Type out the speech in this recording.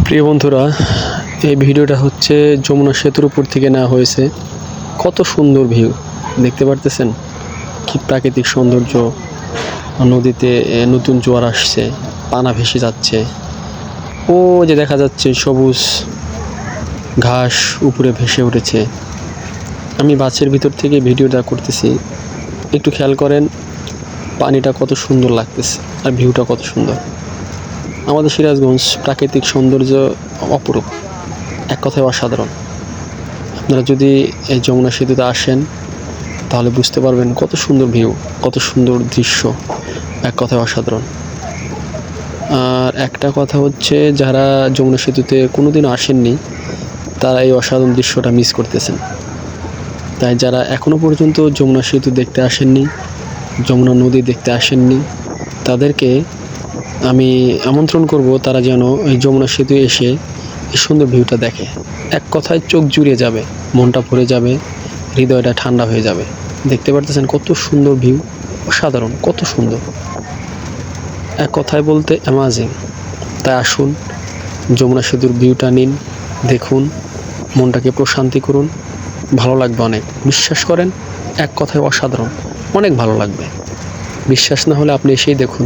প্রিয় বন্ধুরা, এই ভিডিওটা হচ্ছে যমুনা সেতুর উপর থেকে নেওয়া হয়েছে। কত সুন্দর ভিউ দেখতে পারতেছেন, কি প্রাকৃতিক সৌন্দর্য। নদীতে নতুন জোয়ার আসছে, পানা ভেসে যাচ্ছে। ও যে দেখা যাচ্ছে সবুজ ঘাস উপরে ভেসে উঠেছে। আমি বাসের ভিতর থেকে ভিডিওটা করতেছি, একটু খেয়াল করেন পানিটা কত সুন্দর লাগতেছে আর ভিউটা কত সুন্দর। আমাদের সিরাজগঞ্জ প্রাকৃতিক সৌন্দর্য অপরূপ, এক কথায় অসাধারণ। আপনারা যদি এই যমুনা সেতুতে আসেন তাহলে বুঝতে পারবেন কত সুন্দর ভিউ, কত সুন্দর দৃশ্য, এক কথায় অসাধারণ। আর একটা কথা হচ্ছে, যারা যমুনা সেতুতে কোনোদিনও আসেননি তারা এই অসাধারণ দৃশ্যটা মিস করতেছেন। তাই যারা এখনও পর্যন্ত যমুনা সেতু দেখতে আসেননি, যমুনা নদী দেখতে আসেননি, তাদেরকে আমি আমন্ত্রণ করব তারা যেন এই যমুনা সেতু এসে এই সুন্দর ভিউটা দেখে। এক কথায় চোখ জুড়িয়ে যাবে, মনটা ভরে যাবে, হৃদয়টা ঠান্ডা হয়ে যাবে। দেখতে পারতেছেন কত সুন্দর ভিউ, অসাধারণ, কত সুন্দর, এক কথায় বলতে অ্যামাজিং। তাই আসুন, যমুনা সেতুর ভিউটা নিন, দেখুন, মনটাকে প্রশান্তি করুন, ভালো লাগবে অনেক। বিশ্বাস করেন, এক কথায় অসাধারণ, অনেক ভালো লাগবে। বিশ্বাস না হলে আপনি এসেই দেখুন।